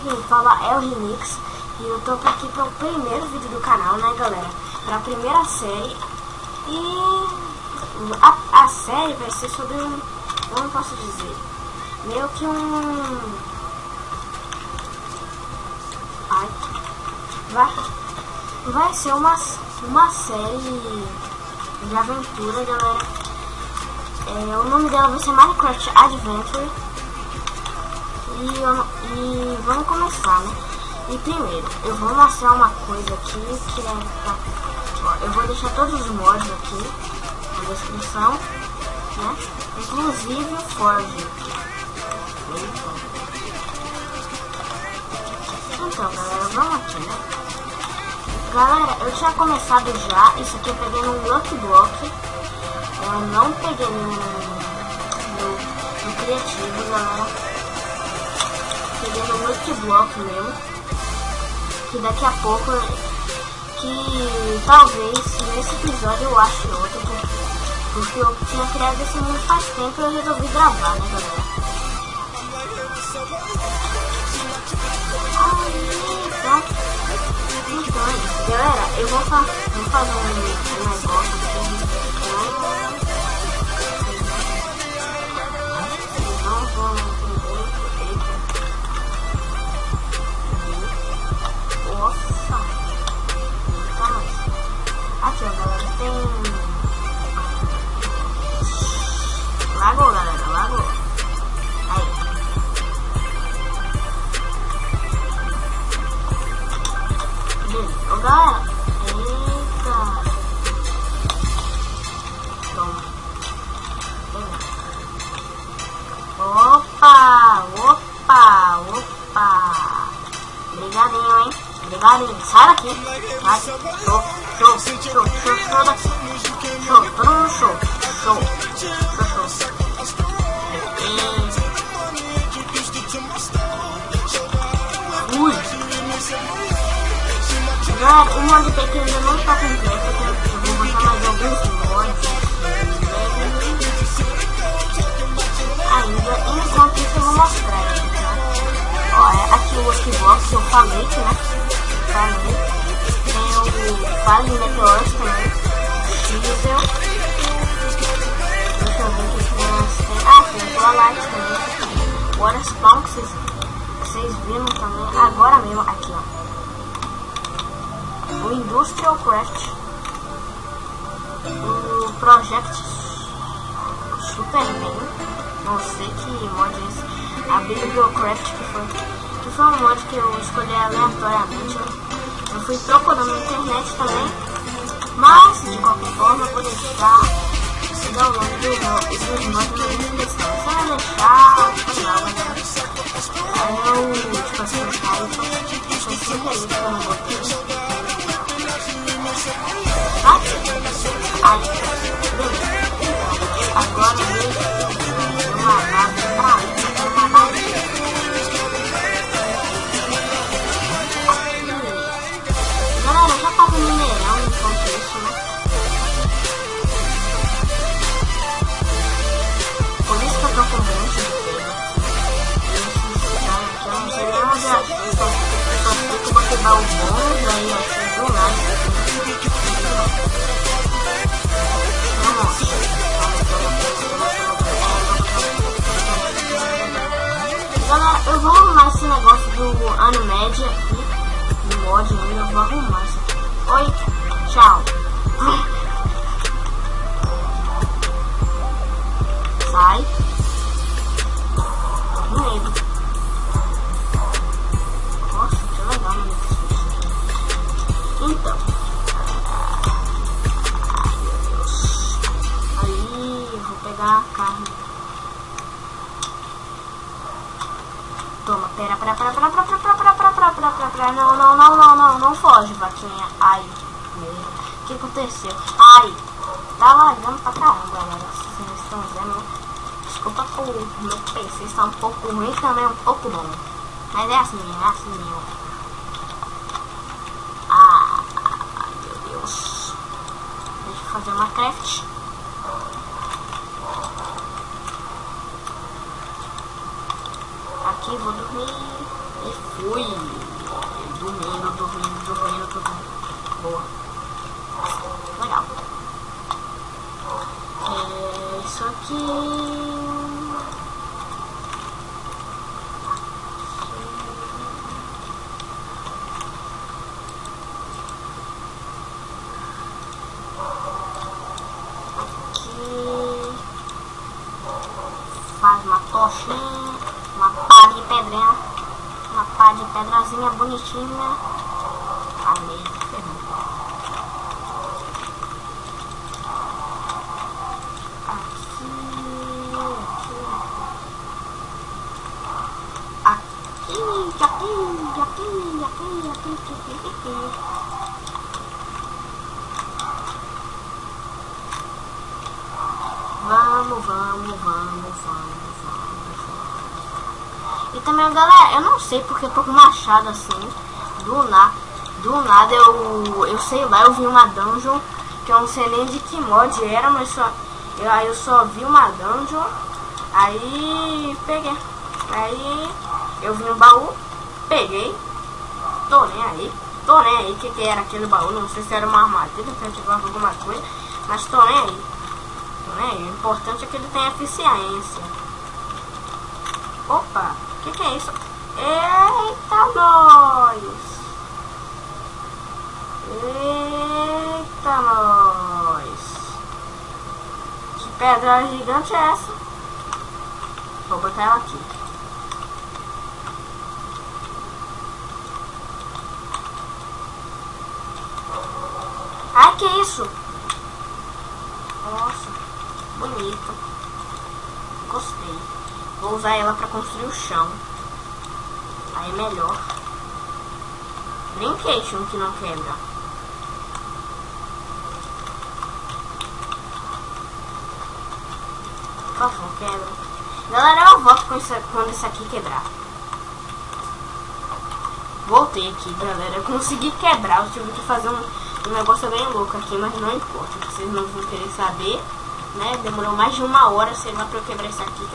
aqui quem fala é o Remix. E eu tô aqui para o primeiro vídeo do canal, né, galera? Para a primeira série. E a série vai ser sobre como posso dizer? Meio que vai ser uma série de aventura, galera. O nome dela vai ser Minecraft Adventure. E vamos começar, né? E primeiro, eu vou mostrar uma coisa aqui que eu vou deixar todos os mods aqui na descrição, né? Inclusive o Forge. Então, galera, vamos aqui, né? Galera, eu tinha começado já. Isso aqui eu peguei no Lucky Block. Eu não peguei no criativo, galera. Peguei no Lucky Block mesmo. Que daqui a pouco, que talvez nesse episódio eu ache outro. Porque eu tinha criado esse mundo faz tempo e eu resolvi gravar, né, galera? Então é isso, galera. Eu vou fazer um negócio aqui. Não vou entender. Nossa. Aqui, ó, galera. Tem... Lagou, galera. Lagou. Aí. Ô, galera. Eita. Toma. Opa. Obrigadinho, hein? Obrigadinho. Sai daqui. Sai. Show daqui. Show. Todo mundo show. Show. Ui. Galera, o mod PQ ainda não está completo. Eu vou botar mais alguns mods ainda. Enquanto isso eu vou mostrar, tá? Ó, aqui o Xbox que eu falei, né? Tem o Fale Meteors também. Diesel. Deixa eu ver o que mais tem. Tem o Twilight também. O Spawn que vocês viram também. Agora mesmo, aqui, ó. O Industrial Craft, o Project Superman, não sei que mod é esse, a Bibliocraft, que foi um mod que eu escolhi aleatoriamente. Eu fui procurando na internet também, mas de qualquer forma eu vou deixar o download dos mods na descrição. Se eu deixar, aí eu, tipo assim, foi sem querer que eu não botei. Agora uma nave pra galera, já tava minerão enquanto isso, né? Por isso que eu tô com um monte de pedra. Eu não sei nem onde eu achei, só sei que eu vou quebrar o bônus, aí eu achei do lado. Galera, eu vou arrumar esse negócio do Animed aqui, no mod ainda, eu vou arrumar isso aqui. Oi, tchau. Sai. Tô com medo. Nossa, que legal, mano. Então. Pegar a carne. Toma, pera. Não foge, vaquinha. Ai, meu. O que aconteceu? Ai, tá lagando pra caramba, galera. Vocês estão vendo? Desculpa que o meu PC está um pouco ruim, também um pouco bom. Mas é assim mesmo, Ah, meu Deus. Deixa eu fazer uma craft. Aqui vou dormir e fui. Ui, dormindo. Boa. Legal. Isso aqui. Faz uma tochinha, uma pá de pedrinha, uma pá de pedrazinha bonitinha. Amei, ferrou. Aqui. Vamos. E também, galera, eu não sei porque eu tô com machado assim. Do nada eu sei lá, eu vi uma dungeon que eu não sei nem de que mod era, mas aí eu só vi uma dungeon. Aí peguei. Aí eu vi um baú, peguei. Tô nem aí que era aquele baú. Não sei se era uma armadilha, se eu alguma coisa, mas tô nem aí. O importante é que ele tem eficiência. Opa, que é isso? Eita, nós! Que pedra gigante é essa? Vou botar ela aqui. Ai, que isso? Nossa, bonita. Gostei. Vou usar ela pra construir o chão. Aí melhor. Brinquedo que não quebra. Por favor, quebra. Galera, eu volto quando isso aqui quebrar. Voltei aqui, galera. Eu consegui quebrar. Eu tive que fazer um negócio bem louco aqui, mas não importa. Vocês não vão querer saber, né? Demorou mais de 1 hora, sei lá, pra eu quebrar isso aqui.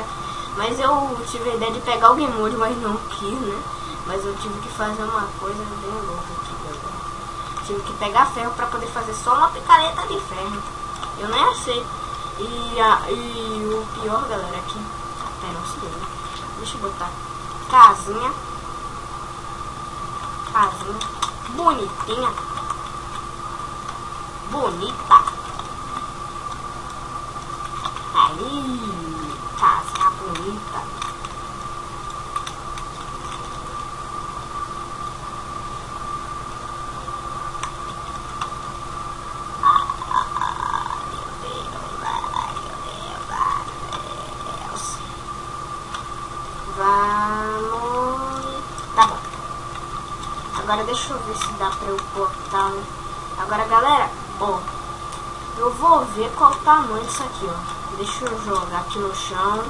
Mas eu tive a ideia de pegar o Game Mode, mas não quis, né? Mas eu tive que fazer uma coisa bem louca aqui, galera. Tive que pegar ferro pra poder fazer só uma picareta de ferro. Eu nem achei. E o pior, galera, aqui. Pera um segundo. Deixa eu botar casinha. Bonitinha. Bonita. Aí, casinha bonita. Vamos. Tá bom. Agora deixa eu ver se dá pra eu botar. Agora, galera, ó, eu vou ver qual o tamanho disso aqui, ó. Deixa eu jogar aqui no chão.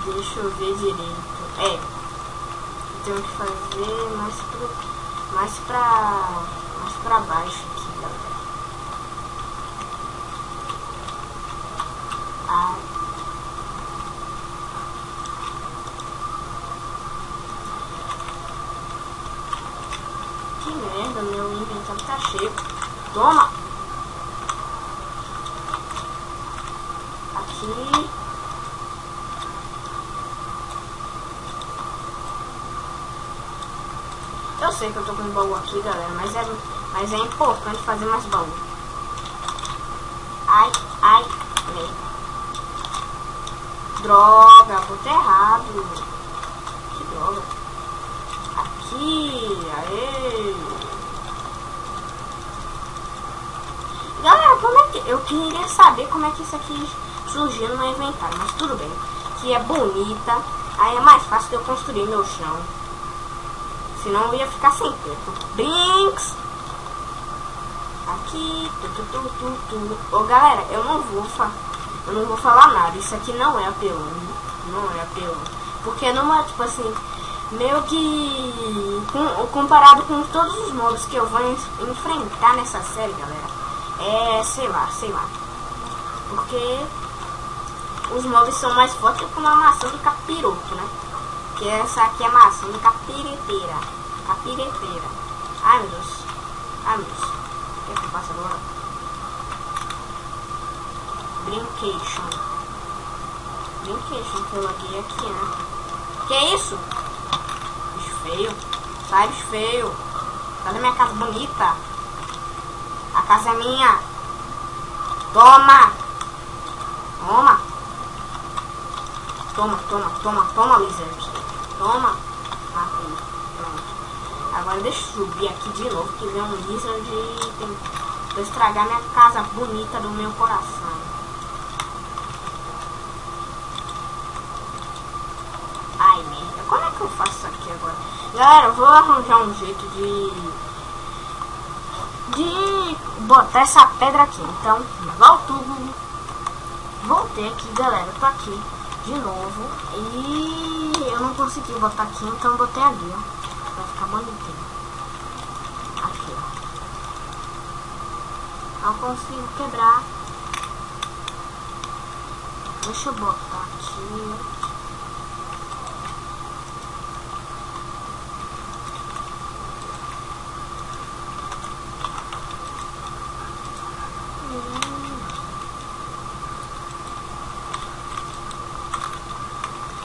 Deixa eu ver direito. Eu tenho que fazer mais pra baixo aqui, galera. Que merda, meu inventário tá cheio. Toma! Aqui. Eu sei que eu tô com um baú aqui, galera, mas é importante fazer mais baú. Ai. Droga, botei errado. Que droga. Aqui, aê. Galera, como é que... Eu queria saber como é que isso aqui surgiu no meu inventário, mas tudo bem. Que é bonita, aí é mais fácil de eu construir meu chão. Senão eu ia ficar sem tempo. Brinks! Aqui, Ô, galera, eu não vou falar nada. Isso aqui não é apelão. Não é apelão. Porque não é, tipo assim... Meio que comparado com todos os mobs que eu vou enfrentar nessa série, galera, sei lá. Porque os mobs são mais fortes que uma maçã de capiroto, né? Que essa aqui é massa, capireteira. Capireteira. Ai, meu Deus. Ai, meu Deus. O que é que eu faço agora? Brincation. Brincation, que eu laguei aqui, né? Que isso? Bicho feio. Sai, bicho feio. Sai da minha casa bonita. A casa é minha. Toma. Toma. Toma, toma, toma, toma, Lizard. Toma. Matei. Pronto. Agora deixa eu subir aqui de novo, que vem um Lizard e tem... vou estragar minha casa bonita do meu coração. Ai, merda. Como é que eu faço isso aqui agora? Galera, eu vou arranjar um jeito de botar essa pedra aqui. Então, voltei aqui, galera. Eu tô aqui de novo e eu não consegui botar aqui, então eu botei ali, ó. Vai ficar bonitinho. Aqui, ó. Eu consigo quebrar. Deixa eu botar aqui.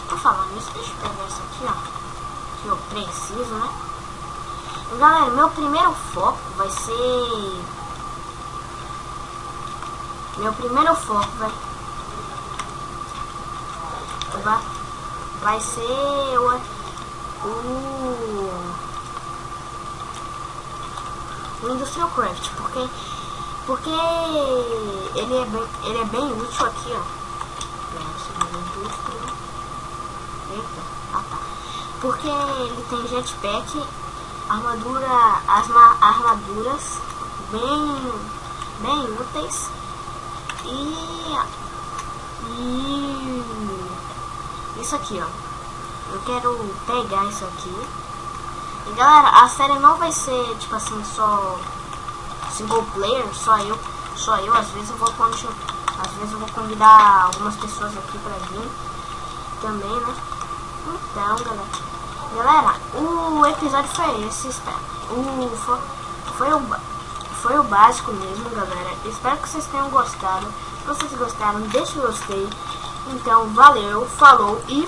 Tô falando isso, deixa eu pegar isso aqui, ó. Que eu preciso, né? E, galera, meu primeiro foco vai ser... vai ser o Industrial Craft, porque ele é bem útil aqui, ó. Eita, tá. Porque ele tem jetpack, armaduras bem úteis e isso aqui, ó. Eu quero pegar isso aqui. E galera, a série não vai ser tipo assim só single player, só eu. Às vezes eu vou convidar algumas pessoas aqui pra vir também, né? Então, galera, o episódio foi esse, espero. Foi o básico mesmo, galera. Espero que vocês tenham gostado. Se vocês gostaram, deixa o gostei. Então, valeu, falou e